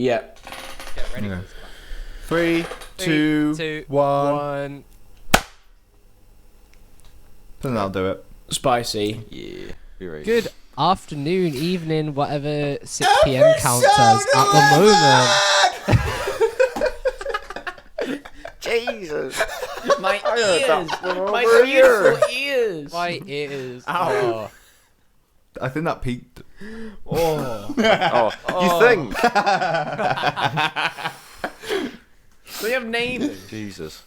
Yeah. Get ready Okay. for this. 3, 2, 1. Then I'll do it. Spicy. Yeah. Be right. Good afternoon, evening, whatever 6 p.m. counts as at the moment. Jesus. My heard that ears. from My over here. beautiful ears. My ears. Ow. I think that peaked. Oh. Oh, you think? They have neighbours. Jesus.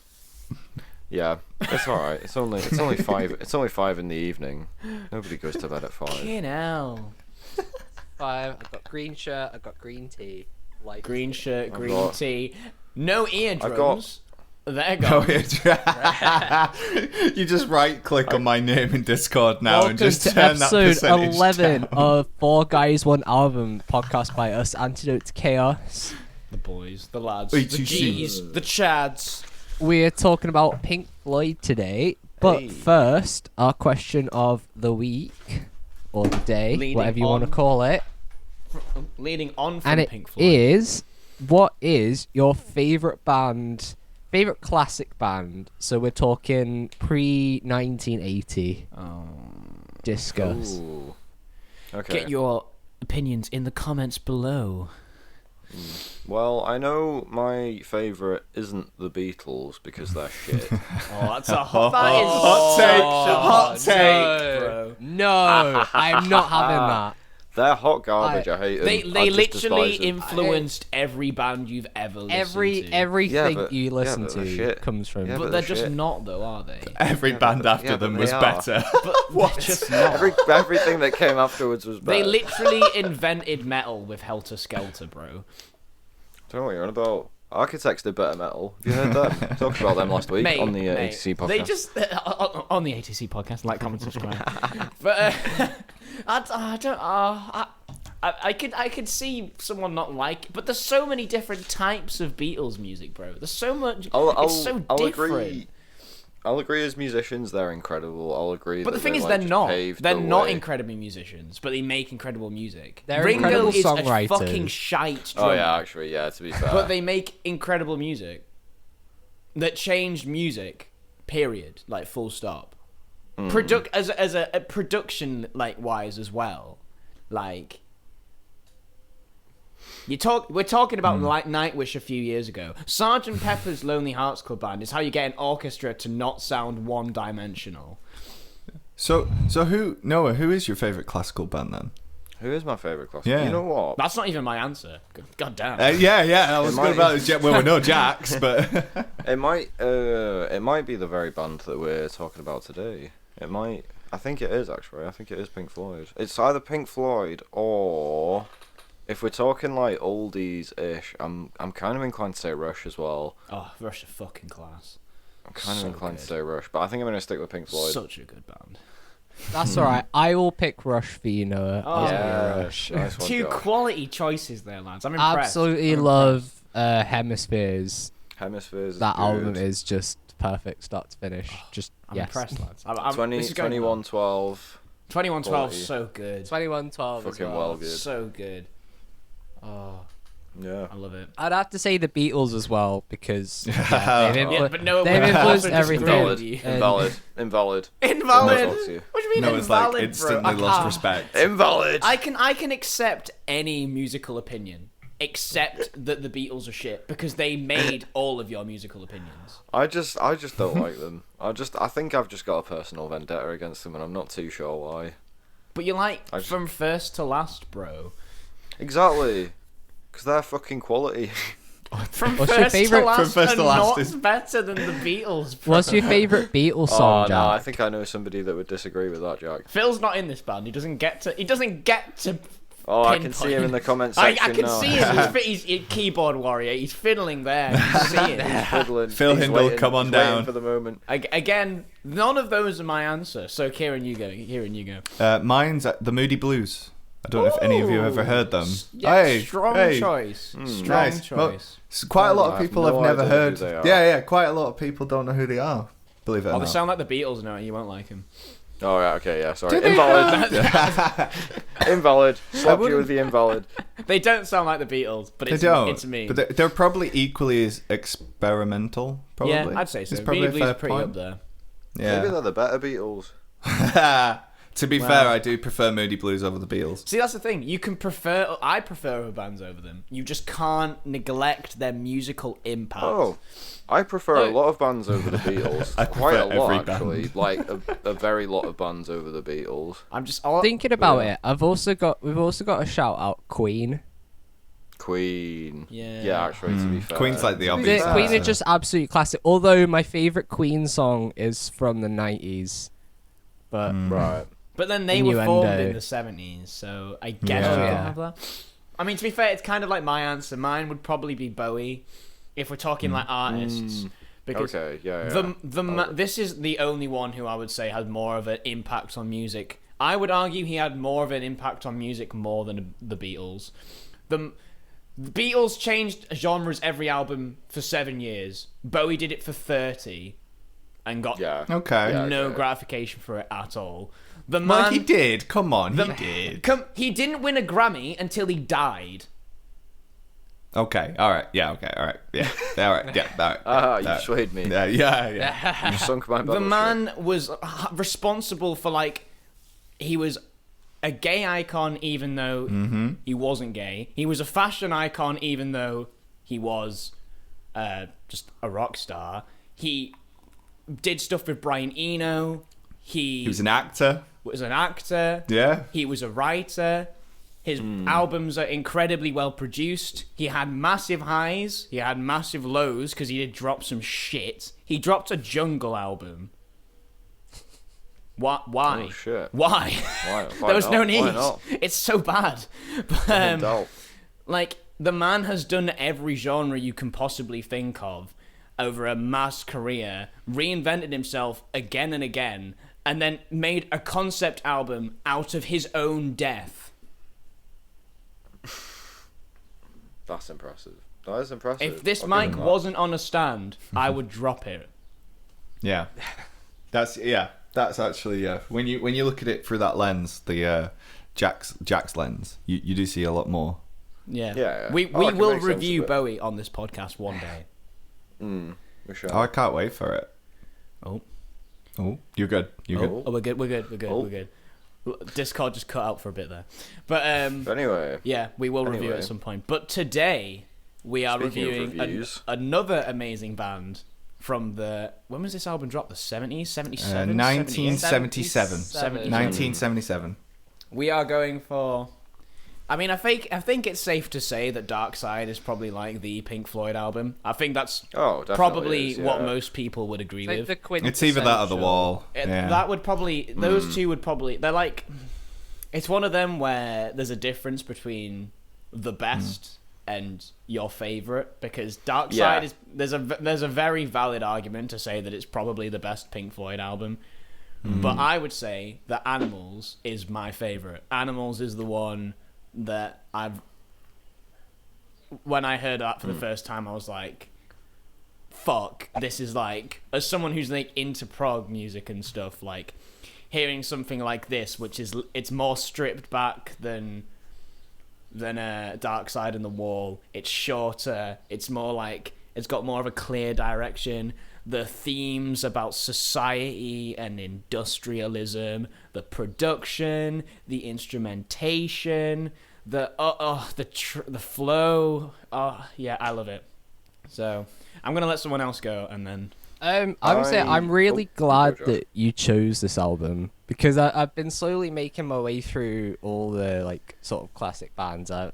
Yeah, it's all right. It's only 5. It's only 5 in the evening. Nobody goes to bed at 5. Fucking hell. 5. I've got green shirt. I've got green tea. Like Green shirt, I've green got- tea. No eardrums. got- They're Oh, gone. yeah. You just right-click on my name in Discord now Welcome and just to turn that episode percentage 11 down. of 4 Guys, 1 Album podcast by us, Antidote to Chaos. The boys, the lads, ATC. the G's, the Chads. We're talking about Pink Floyd today, but Hey. first, our question of the week, or the day, Leading whatever you want to on call it, Leading on from and it Pink Floyd. is, what is your favourite band, favourite classic band? So we're talking pre-1980. Discuss. Ooh. Okay. Get your opinions in the comments below. Well, I know my favourite isn't the Beatles because they're shit. Oh, that's a hot, that is Hot such take, a hot take, bro. No, I'm not having that. They're hot garbage. I hate them. They I just literally despise them. influenced every band you've ever listened to. Everything but- you listen but they're to shit. comes from. Yeah, But but they're they're just shit. not, though, are they? Every band after yeah, them but was they are. better. But they're just not. Everything that came afterwards was better. They literally invented metal with Helter Skelter, bro. Don't know what you're on about. Architects did better metal. Have you heard them? Talked about them last week Mate, on the mate, ATC podcast. They just on the ATC podcast, like, comment, subscribe. But I don't. I could see someone not like, but there's so many different types of Beatles music, bro. There's so much. It's so different. Agree. I'll agree as musicians, they're incredible. I'll agree. But the that thing they, is, like, they're just not. paved They're the not way. incredible musicians, but they make incredible music. They're Ringo incredible is a songwriters. fucking shite drummer. Oh yeah, actually, yeah. To be fair, But they make incredible music that changed music. Period. Like, full stop. As a production, like, wise as well. Like, we're talking about like Nightwish a few years ago. Sgt. Pepper's Lonely Hearts Club Band is how you get an orchestra to not sound one-dimensional. So Noah, who is your favourite classical band then? who is my favourite classical? Yeah. You know what? That's not even my answer. God damn. Yeah, I was might- good about it. Well, we know Jax, but It might be the very band that we're talking about today. It might. I think it is actually. I think it is Pink Floyd. It's either Pink Floyd or, if we're talking like oldies-ish, I'm kind of inclined to say Rush as well. Oh, Rush are fucking class. I'm kind So of inclined to good. say Rush, but I think I'm going to stick with Pink Floyd. Such a good band. That's alright. I will pick Rush for you, Noah. Oh, yeah, Rush. nice one, Two Josh. quality choices there, lads. I'm impressed. Absolutely I'm love Hemispheres. Hemispheres. That is album good. is just perfect, start to finish. Just I'm yes. impressed, lads. 2112. 2112 Quality. so good. 2112 as Fucking well. well good. So good. Oh, Yeah. I love it. I'd have to say the Beatles as well because they've, Yeah, but no, they've we influenced also everything. disagree Invalid. with you. And- Invalid. Invalid. Don't talk to you. What do you mean Noah's invalid, like instantly bro? lost respect. Invalid. I can accept any musical opinion except that the Beatles are shit because they made all of your musical opinions. I just don't like them. I think I've just got a personal vendetta against them, and I'm not too sure why. But you're like I just- from first to last, bro. Exactly. Because they're fucking quality. From What's your first favourite- to last, from first to and last not is- better than the Beatles, bro. What's your favourite Beatles Oh song, no, I Jack? think I know somebody that would disagree with that, Jack. Phil's not in this band. He doesn't get to. Oh, I can see him in the comment I section can now. see him. He's a keyboard warrior. He's fiddling there. You can see it. He's fiddling. Phil He's Hindle, waiting- come on he's waiting down. for the moment. Again, none of those are my answer. So, Kieran, you go. Mine's the Moody Blues. I don't know if any of you have ever heard them. Yeah, strong choice. Strong nice. Well, choice. Quite a lot I of have people no have never idea who heard. they are. Yeah, quite a lot of people don't know who they are. Believe it or Oh, they not. sound like the Beatles now. You won't like them. Oh yeah, okay, yeah, sorry. Invalid. Invalid. Slap you with the invalid. They don't sound like the Beatles, but They it's don't. it's me. But they're probably equally as experimental. Probably. Yeah, I'd say so. It's probably Moody a Blues fair pretty point. up there. Yeah. Maybe they're the better Beatles. To be fair, I do prefer Moody Blues over the Beatles. See, that's the thing. I prefer other bands over them. You just can't neglect their musical impact. Oh, I prefer a lot of bands over the Beatles. I Quite a prefer lot, every actually. band. Like a very lot of bands over the Beatles. I'm just Thinking about it, we've also got a shout out Queen. Queen. Yeah. Actually, to be fair. Queen's like the The obvious Queen answer. are just absolute classic. Although my favorite Queen song is from the 90s, but Right. But then they were formed Innuendo. in the 70s, so I guess Yeah. we can have that. I mean, to be fair, it's kind of like my answer. Mine would probably be Bowie, if we're talking like artists. Because Okay, yeah. this is the only one who I would say has more of an impact on music. I would argue he had more of an impact on music more than the Beatles. The Beatles changed genres every album for 7 years. Bowie did it for 30 and got Okay. Yeah. no okay. gratification for it at all. The man, Well, he did. Come on, he did. he didn't win a Grammy until he died. Okay. All right. Yeah. Okay. All right. Yeah. All right. Yeah. All right. Ah, you all right. swayed me. Yeah. You sunk my The battleship. man was responsible for, like, he was a gay icon even though he wasn't gay. He was a fashion icon even though he was just a rock star. He did stuff with Brian Eno. He was an actor. Was an actor. Yeah. He was a writer. His albums are incredibly well produced. He had massive highs. He had massive lows because he did drop some shit. He dropped a Jungle album. Why? Oh, shit. Why? Why There was no not? need. Why not? It's so bad. But, Doubt. like, the man has done every genre you can possibly think of over a mass career, reinvented himself again and again, and then made a concept album out of his own death. That's impressive. That is impressive. If this I'll mic give him that. wasn't on a stand, I would drop it. Yeah. That's actually When you look at it through that lens, the Jack's lens, you do see a lot more. Yeah. Yeah. We Oh, I can will make sense of review it. Bowie on this podcast one day. We shall. Oh, I can't wait for it. Oh, You're good. You're good. we're good. We're good. Discord just cut out for a bit there, but Anyway. yeah, we will review it Anyway. at some point. But today we are Speaking of reviewing reviews. another amazing band from the, when was this album dropped? The 70s, 77, 1977. 1977. We are going for. I mean, I think it's safe to say that Dark Side is probably like the Pink Floyd album. I think that's Oh, definitely probably is, yeah. what most people would agree with. It's either that or the wall. Yeah. That would probably, those two would probably, they're like, it's one of them where there's a difference between the best and your favorite, because Dark Side is, there's a very valid argument to say that it's probably the best Pink Floyd album. But I would say that Animals is my favorite. Animals is the one that when I heard that for the first time, I was like, fuck, this is like, as someone who's like into prog music and stuff, like hearing something like this, which is, it's more stripped back than Dark Side and the Wall. It's shorter. It's more like, it's got more of a clear direction. The themes about society and industrialism, the production, the instrumentation, the flow. Oh yeah, I love it. So I'm gonna let someone else go, and then I would say I'm really go, glad Josh. that you chose this album, because I've been slowly making my way through all the like sort of classic bands. I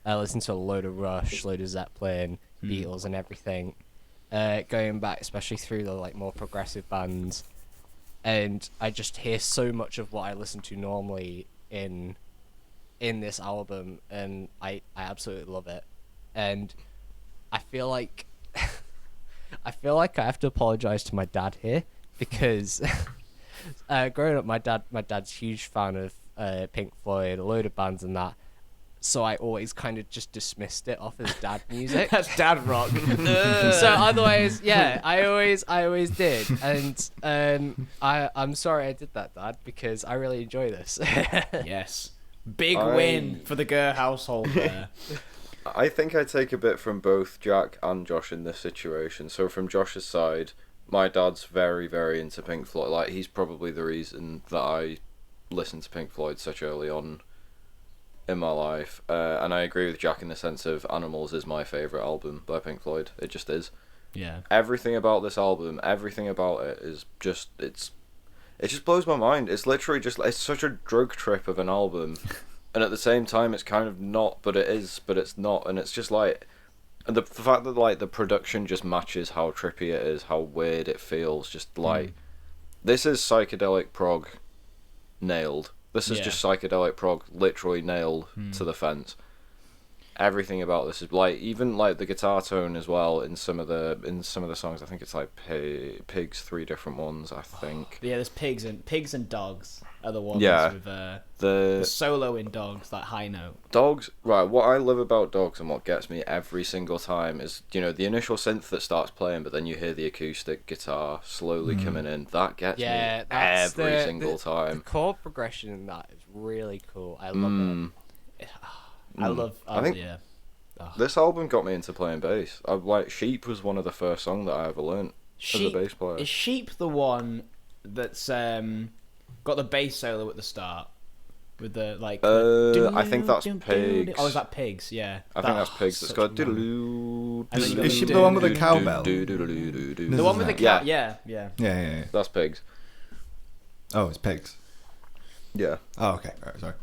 listened to a load of Rush, load of Zeppelin, Beatles, and everything. Going back, especially through the like more progressive bands, and I just hear so much of what I listen to normally in this album, and I absolutely love it. And I feel like I have to apologize to my dad here, because growing up, my dad's a huge fan of Pink Floyd, a load of bands and that. so I always kind of just dismissed it off as dad music. That's dad rock. So otherwise, yeah, I always did, and I'm sorry I did that, Dad, because I really enjoy this. Yes. Big win for the Gurr household there. I think I take a bit from both Jack and Josh in this situation. So from Josh's side, my dad's very, very into Pink Floyd. Like, he's probably the reason that I listened to Pink Floyd such early on in my life. And I agree with Jack in the sense of Animals is my favourite album by Pink Floyd. It just is. Yeah. Everything about this album, everything about it is just, it just blows my mind. It's literally just, it's such a drug trip of an album. And at the same time, it's kind of not, but it is, but it's not. And it's just like, and the fact that like the production just matches how trippy it is, how weird it feels. Just like, this is psychedelic prog nailed. This is just psychedelic prog literally nailed to the fence. Everything about this is like, even like the guitar tone as well in some of the songs. I think it's like Pigs, 3 different ones, I think. Yeah, there's pigs and dogs are the ones with the solo in Dogs, that high note. Dogs, right, what I love about Dogs and what gets me every single time is, you know, the initial synth that starts playing, but then you hear the acoustic guitar slowly coming in. That gets me every single time. The chord progression in that is really cool. I love it. I think this album got me into playing bass. Sheep was one of the first songs that I ever learnt as a bass player. Is Sheep the one that's got the bass solo at the start? With the like. I think that's Pigs. Oh, is that Pigs? Yeah. I think that's Pigs. That's got. Is Sheep the one with the cowbell? The one with the cow. Yeah. That's Pigs. Oh, it's Pigs. Yeah. Oh, okay. Right, sorry.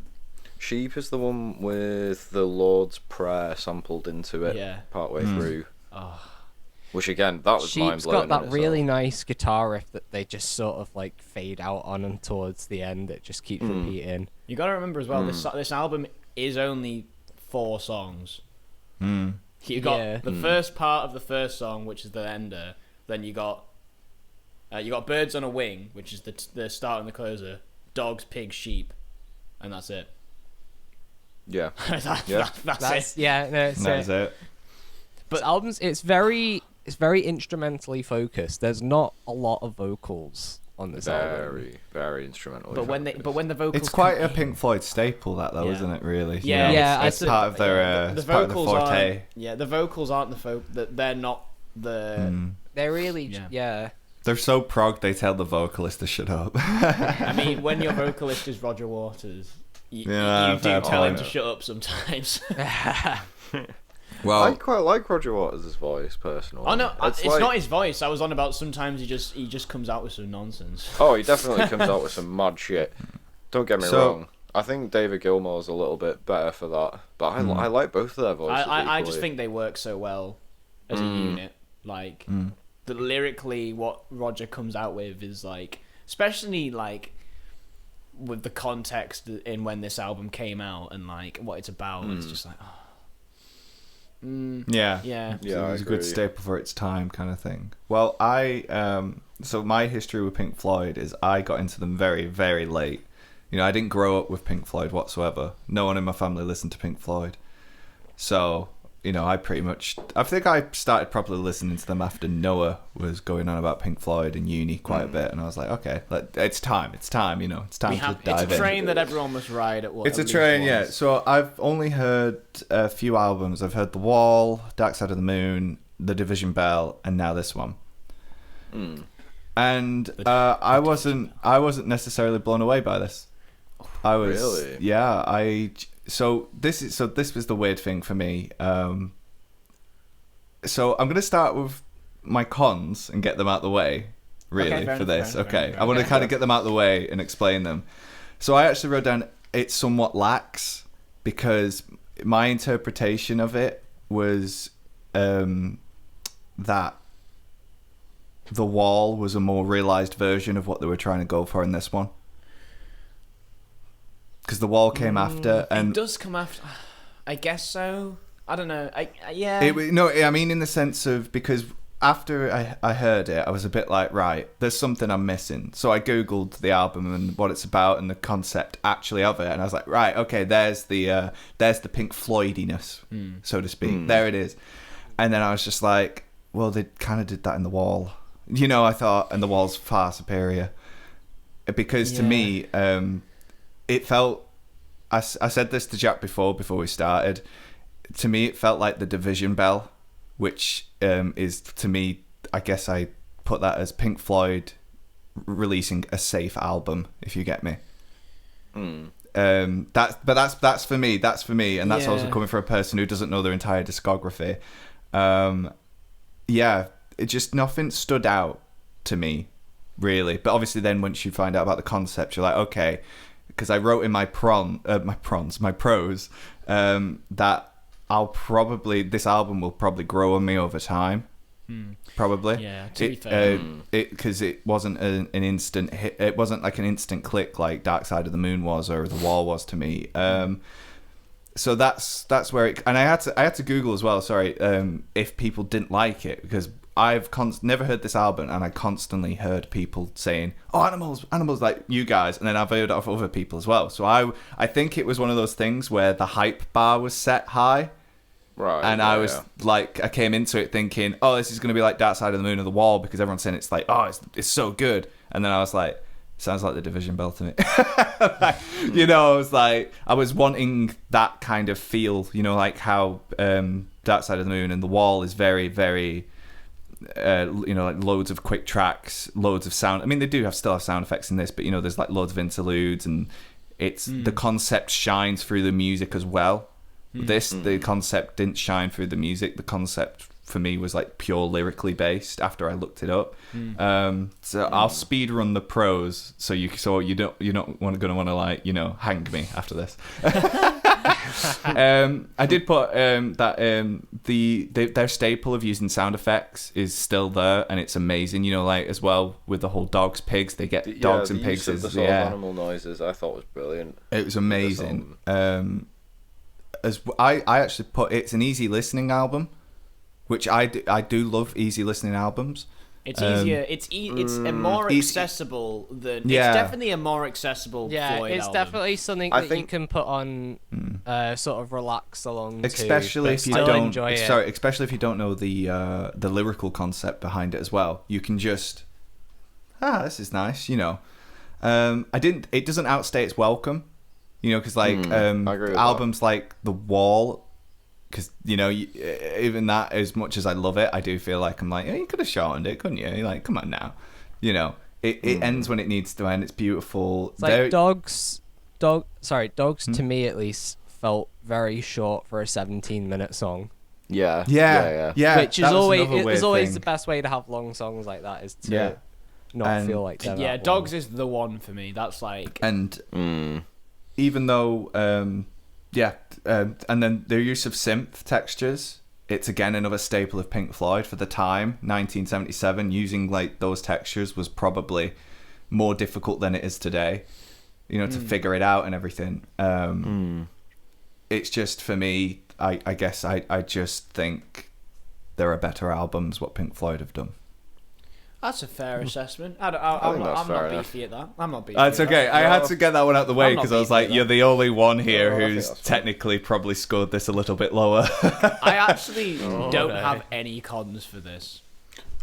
Sheep is the one with the Lord's Prayer sampled into it partway through. Which again, that was mind blowing. Sheep's got that really nice guitar riff that they just sort of like fade out on, and towards the end it just keeps repeating. You got to remember as well, this album is only 4 songs. You got the first part of the first song, which is the ender. Then you got Birds on a Wing, which is the start and the closer. Dogs, Pigs, Sheep, and that's it. Yeah. That's it. Yeah, no, That's it. But albums, it's very instrumentally focused. There's not a lot of vocals on this album. Very, very instrumental. But when the vocals, It's quite a Pink Floyd staple, that though, isn't it? Really. Yeah, You know, yeah. It's part of their. the it's part of the vocals forte. aren't. The vocals aren't they're not the. They're really, They're so prog. They tell the vocalist to shut up. I mean, when your vocalist is Roger Waters, you do tell him to shut up sometimes. Well, I quite like Roger Waters' voice personally. Oh no, it's not his voice. I was on about sometimes he just comes out with some nonsense. Oh, he definitely comes out with some mad shit. Don't get me wrong. I think David Gilmour's a little bit better for that, but I like both of their voices. I just think they work so well as a unit. Like the lyrically, what Roger comes out with is like, especially like with the context in when this album came out and like what it's about. It's just like. yeah. Yeah, It was a good staple for its time, kind of thing. Well, so my history with Pink Floyd is I got into them very, very late. You know, I didn't grow up with Pink Floyd whatsoever. No one in my family listened to Pink Floyd. So, you know, I think I started properly listening to them after Noah was going on about Pink Floyd in uni quite a bit, and I was like, okay, it's time, you know, it's time to dive in. It's a train that everyone must ride at once. It's a train, yeah. So I've only heard a few albums. I've heard The Wall, Dark Side of the Moon, The Division Bell, and now this one. And I wasn't necessarily blown away by this. I was really? Yeah. So this was the weird thing for me. So I'm gonna start with my cons and get them out of the way. Really, for this. Okay, I want to kind of get them out of the way and explain them. So I actually wrote down it somewhat lacks because my interpretation of it was that The Wall was a more realized version of what they were trying to go for in this one. Because The Wall came after, and it does come after. I guess so. I don't know. I mean, in the sense of because after I heard it, I was a bit like, right, there's something I'm missing. So I googled the album and what it's about and the concept actually of it, and I was like, right, okay, there's the Pink Floydiness, so to speak. There it is. And then I was just like, well, they kind of did that in The Wall, I thought, and The Wall's far superior because to me, it felt. I said this to Jack before we started. To me, it felt like the Division Bell, which is, to me, I guess I put that as Pink Floyd releasing a safe album, if you get me. That's for me, and that's also coming from a person who doesn't know their entire discography. It just, nothing stood out to me, really. But obviously then once you find out about the concept, you're like, okay, because I wrote in my prose, that this album will probably grow on me over time. Probably. Yeah, to be fair. Because it wasn't an instant hit. It wasn't like an instant click like Dark Side of the Moon was or The Wall was to me. So that's where it. And I had to Google as well. Sorry, if people didn't like it, because I've never heard this album, and I constantly heard people saying, "Oh, animals," like you guys, and then I've heard it off other people as well. So I think it was one of those things where the hype bar was set high. Right. And I was like, I came into it thinking, oh, this is going to be like Dark Side of the Moon or The Wall, because everyone's saying it's like, oh, it's so good. And then I was like, sounds like the Division Bell to me. I was like, I was wanting that kind of feel, like how Dark Side of the Moon and The Wall is very, very, like loads of quick tracks, loads of sound. I mean, they do still have sound effects in this, but, there's like loads of interludes, and the concept shines through the music as well. The concept didn't shine through the music. The concept for me was like pure lyrically based after I looked it up. So I'll speed run the prose so you're not gonna want to like hang me after this. I did put that their staple of using sound effects is still there, and it's amazing. Like as well with the whole dogs, pigs. They get dogs and pigs as the animal noises. I thought was brilliant. It was amazing. As I actually put, it's an easy listening album, which I do love easy listening albums. It's easier. It's a more accessible than. Yeah. It's definitely a more accessible. Floyd it's album. definitely something that you can put on, sort of relax along. Especially if you don't enjoy it. Sorry, especially if you don't know the lyrical concept behind it as well. You can just, this is nice. It doesn't outstay its welcome. Because albums like The Wall, because even that, as much as I love it, I do feel like I'm like, you could have shortened it, couldn't you? You're like, come on now, it ends when it needs to end. It's beautiful. It's like dogs to me at least felt very short for a 17-minute song. Yeah. Which is always the best way to have long songs like that, is to not feel like they're that Dogs long. is the one for me. That's like even though and then their use of synth textures, it's again another staple of Pink Floyd for the time. 1977, using like those textures was probably more difficult than it is today, to figure it out and everything. It's just, for me, I guess I just think there are better albums what Pink Floyd have done. That's a fair assessment. I'm not beefy at that. I'm not beefy. It's okay. I had to get that one out of the way I'm not because I was like, you're the only one here who's technically probably scored this a little bit lower. I actually don't have any cons for this.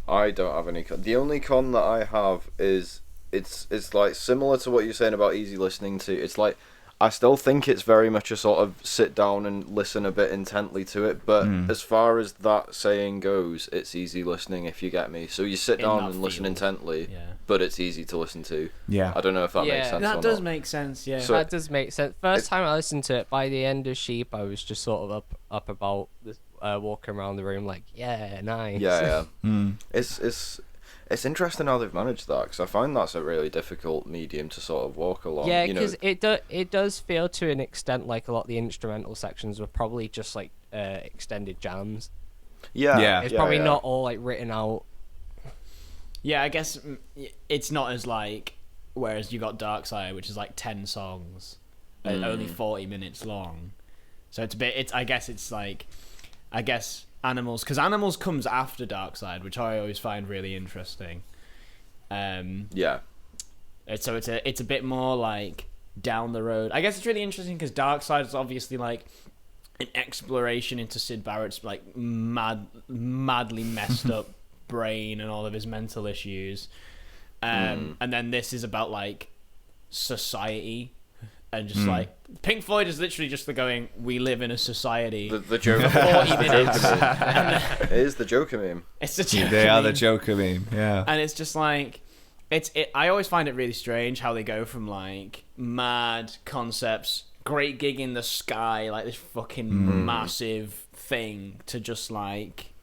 I don't have any con. The only con that I have is it's like similar to what you're saying about easy listening to. It's like, I still think it's very much a sort of sit down and listen a bit intently to it, but as far as that saying goes, it's easy listening, if you get me. So you sit down and listen intently, but it's easy to listen to. Yeah. I don't know if that makes sense. That does make sense, yeah. So that does make sense. First time I listened to it, by the end of Sheep, I was just sort of up about this, walking around the room like, yeah, nice. Yeah. It's interesting how they've managed that, because I find that's a really difficult medium to sort of walk along. Yeah, because it does feel to an extent like a lot of the instrumental sections were probably just like extended jams. Yeah. It's probably not all like written out. Yeah, I guess it's not as like, whereas you got Dark Side, which is like 10 songs, only 40 minutes long. So it's a bit. I guess Animals, because Animals comes after Dark Side, which I always find really interesting. Yeah. So it's a bit more like down the road. I guess it's really interesting because Dark Side is obviously like an exploration into Syd Barrett's like madly messed up brain and all of his mental issues. And then this is about like society. And just like Pink Floyd is literally just the going, we live in a society. The Joker. 40 minutes. It is the Joker meme. It's the Joker They are meme. the Joker meme, yeah. And it's just like, I always find it really strange how they go from like mad concepts, great gig in the sky, like this fucking massive thing, to just like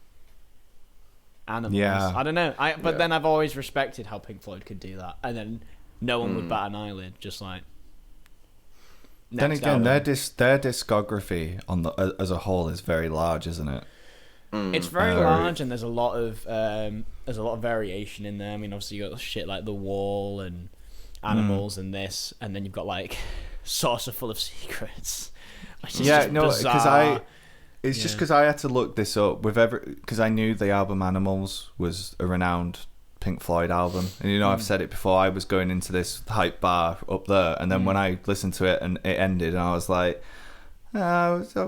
Animals. Yeah. I don't know. But then I've always respected how Pink Floyd could do that, and then no one would bat an eyelid. Just like. Then again, album. their discography as a whole is very large, isn't it? It's very large, and there's a lot of variation in there. I mean, obviously you got shit like The Wall and Animals and this, and then you've got like Saucer Full of Secrets. Which is just bizarre. Just because I had to look this up because I knew the album Animals was a renowned Pink Floyd album, and I've said it before, I was going into this hype bar up there, and then when I listened to it and it ended, and I was like, I had to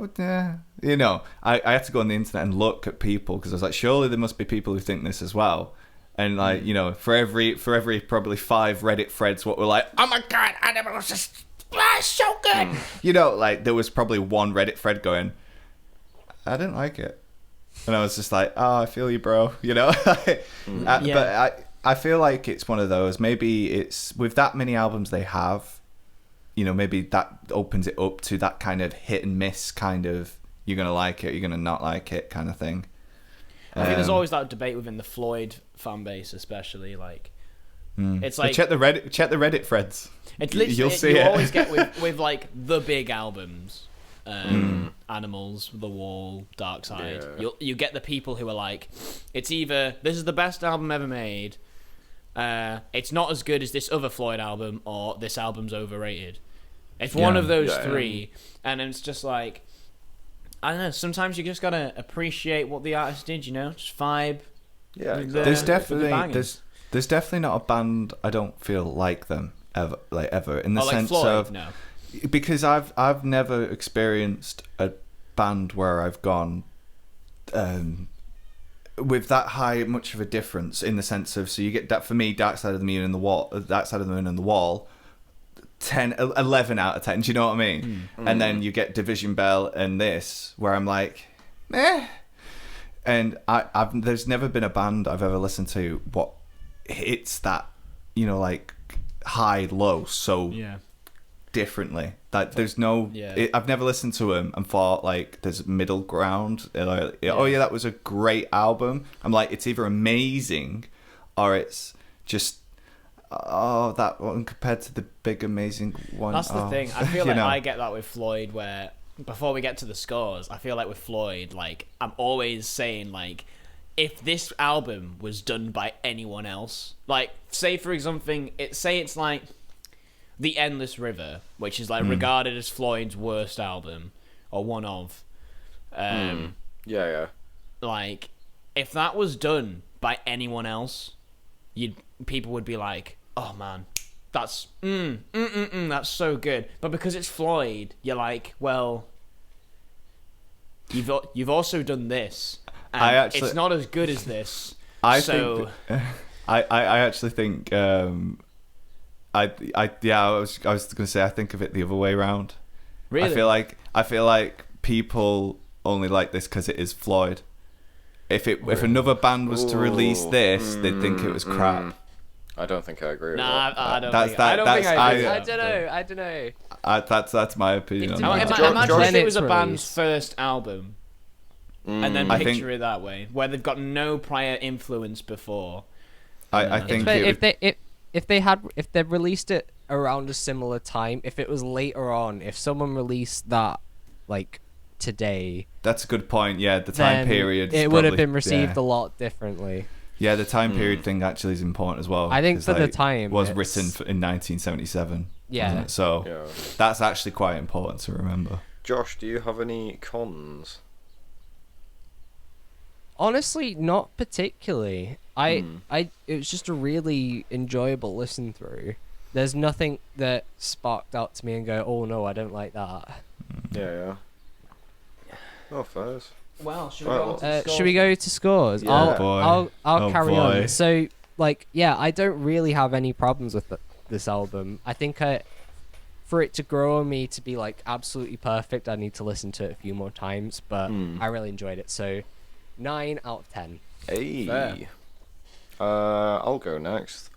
go on the internet and look at people, because I was like, surely there must be people who think this as well. And like, for every probably 5 Reddit threads what were like, oh my god, Animals is so good, like there was probably one Reddit thread going, I didn't like it. And I was just like, oh, I feel you, bro. But I feel like it's one of those. Maybe it's with that many albums they have, maybe that opens it up to that kind of hit and miss kind of, you're going to like it, you're going to not like it kind of thing. I think there's always that debate within the Floyd fan base, especially. Like, it's like. But check the Reddit threads. It's literally, you'll see it. Always get with like the big albums. Animals, The Wall, Dark Side. Yeah. You get the people who are like, it's either this is the best album ever made, it's not as good as this other Floyd album, or this album's overrated. It's one of those three, and it's just like, I don't know. Sometimes you just gotta appreciate what the artist did, just vibe. Yeah, exactly. There's definitely not a band I don't feel like them ever in the sense Floyd, of no. Because I've never experienced a band where I've gone with that high much of a difference, in the sense of, so you get that, for me, Dark Side of the Moon and the Wall 10 11 out of 10, do you know what I mean? And then you get Division Bell and this, where I'm like, meh. And there's never been a band I've ever listened to what hits that, like high low so differently. That there's no I've never listened to them and thought like there's middle ground. Like, oh yeah, that was a great album. I'm like, it's either amazing or it's just that one compared to the big amazing one. That's the thing. I feel like I get that with Floyd, where before we get to the scores, I feel like with Floyd, like I'm always saying like, if this album was done by anyone else, like say for example, it's like The Endless River, which is like regarded as Floyd's worst album, or one of. Like, if that was done by anyone else, people would be like, "Oh man, that's that's so good." But because it's Floyd, you're like, "Well, you've also done this, and it's not as good as this." I actually think. I was going to say, I think of it the other way around. Really? I feel like people only like this because it is Floyd. If another band was to release this, they'd think it was crap. I don't think I agree with that. that. I don't think I agree. I don't know. That's my opinion. Imagine if it was a release. band's first album, and then picture it that way, where they've got no prior influence before. I think if they released it around a similar time, if it was later on, if someone released that like today, that's a good point. Yeah, the time period. It would have been received a lot differently. Yeah, the time period thing actually is important as well. I think for the time, was written in 1977. Yeah. So that's actually quite important to remember. Josh, do you have any cons? Honestly, not particularly. It was just a really enjoyable listen through. There's nothing that sparked out to me and go, oh no, I don't like that. Yeah. Oh, first. Well, should Should we go to scores? Yeah. I'll carry boy. on. So, like, yeah, I don't really have any problems with this album. I think for it to grow on me to be like absolutely perfect, I need to listen to it a few more times. But I really enjoyed it. So, 9 out of 10. Hey. Fair. I'll go next.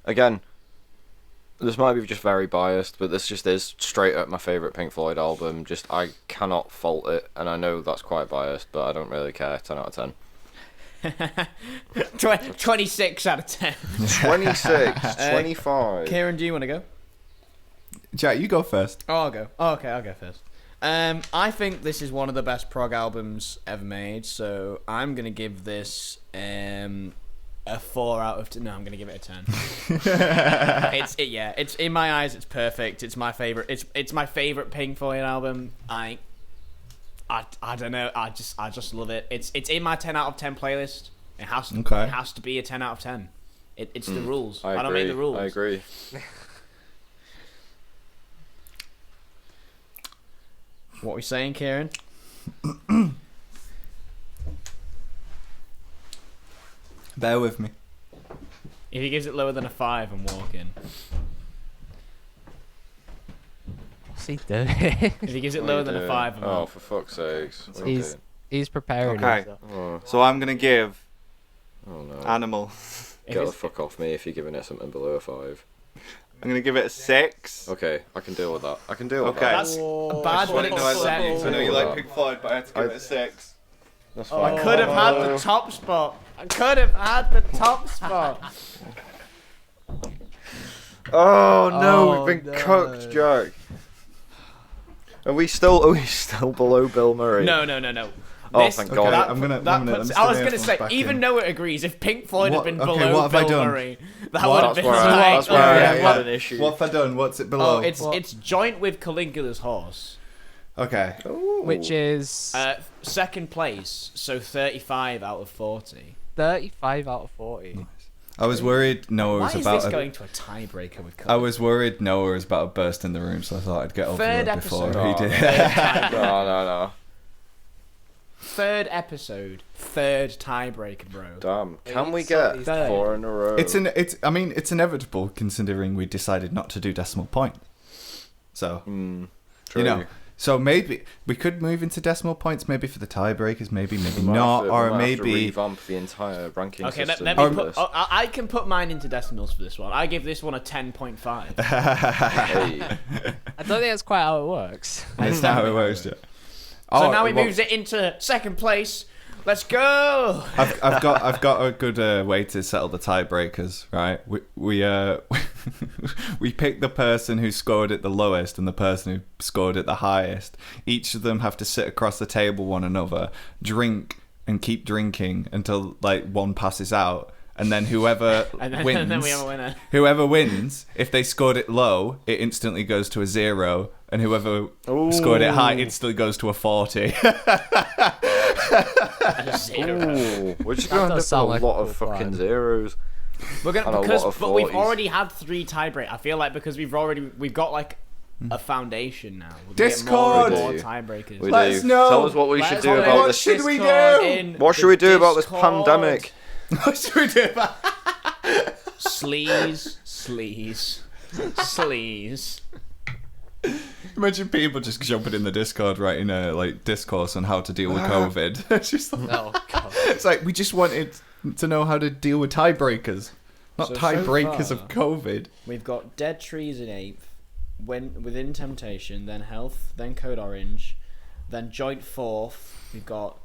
Again, this might be just very biased, but this just is straight up my favourite Pink Floyd album. Just, I cannot fault it, and I know that's quite biased, but I don't really care. 10 out of 10. 26 out of 10. 26, 25. Kieran, do you want to go? Jack, you go first. Oh, I'll go. Oh, okay, I'll go first. I think this is one of the best prog albums ever made, so I'm gonna give this a 4 out of 10. No, I'm gonna give it a 10. It's in my eyes, it's perfect. It's my favorite. It's my favorite Pink Floyd album. I don't know. I just love it. It's in my 10 out of 10 playlist. It has to be a 10 out of 10. It's the rules. I don't make the rules. I agree. What are we saying, Kieran? Bear with me. If he gives it lower than a 5, I'm walking. What's he doing? If he gives it lower than a 5, I'm Oh, out. for fuck's sakes. What are you doing? He's preparing Okay. himself. Oh, So I'm gonna give oh no. Animal. If Get the it's- fuck off me if you're giving it something below a 5. I'm gonna give it a 6. Okay, I can deal with that. I can deal with Okay. that. That's bad, but it's I know you like Pink Floyd, but I had to give it a 6. That's I fine. could have had the top spot. Oh no, Oh, we've been no. cooked, Jack. Are we still below Bill Murray? No. Oh, This- thank Okay, God. I'm gonna. That one minute, puts, let me I was stick going to my say, headphones back even in. though it agrees, if Pink Floyd had What- been okay, below what have I Bill done? Murray, that What? would have That's been where like... that's where I yeah, had yeah. an issue. What have I done? What's it below? Oh, it's joint with Caligula's Horse. Okay. Which is Second place, so 35 out of 40. 35 out of 40. I was worried Noah Why was is about. this going to a tiebreaker with I Caligula? was worried Noah was about to burst in the room, so I thought I'd get over Third it before episode. he did. No. Third episode, third tiebreaker, bro. Damn. Can we It's get these 4 in a row? It's inevitable considering we decided not to do decimal point. So True. you know, so maybe we could move into decimal points, maybe for the tiebreakers, maybe We might not, have to- or we might have to maybe. revamp the entire ranking Okay, system. let me of put... this. Oh, I can put mine into decimals for this one. I give this one a 10.5. Hey. I don't think that's quite how it works. It's not how it works. Yeah. So Oh, now he well, moves it into second place. Let's go! I've got a good way to settle the tiebreakers. Right, we pick the person who scored it the lowest and the person who scored it the highest. Each of them have to sit across the table one another, drink and keep drinking until like one passes out, and then whoever wins. And then we have a winner. Whoever wins, if they scored it low, it instantly goes to a 0, and whoever scored it high instantly goes to a 40. Ooh, we're just going to end up does with sound a like lot a of cool fucking plan. zeros. We're And a gonna lot of but we've 40s. already had 3 tiebreak. I feel like because we've got like a foundation now. We're gonna get more and Discord! more We do. tiebreakers. We Let's do. know. Tell us what we Let should us do know about in What this. should we Discord, do? in What should the we do about this Discord. pandemic? What should we do about? Sleaze. Imagine people just jumping in the Discord writing a like discourse on how to deal with COVID. It's just like, Oh, God. it's like we just wanted to know how to deal with tiebreakers, not So tiebreakers far- of COVID. We've got Dead Trees in 8th, Within Temptation, then Health, then Code Orange, then joint 4th. We've got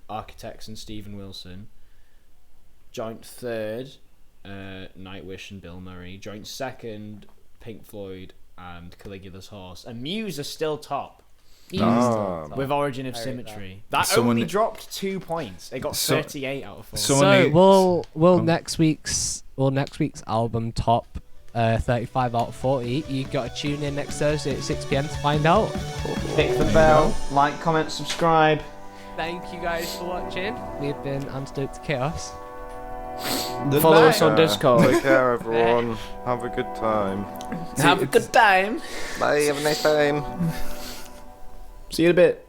Architects and Stephen Wilson. Joint 3rd, Nightwish and Bill Murray. Joint 2nd, Pink Floyd and Caligula's Horse. And Muse are still top with Origin of Symmetry. That Someone- only dropped 2 points. It got 38 out of 40. Someone So needs- will next week's album top 35 out of 40. You got to tune in next Thursday at 6 p.m. to find out. Hit the bell, like, comment, subscribe. thank you guys for watching. We've been Antidote to Chaos. Follow us on Discord. Take care, everyone. Have a good time. Have a good time. Bye. Have a nice time. See you in a bit.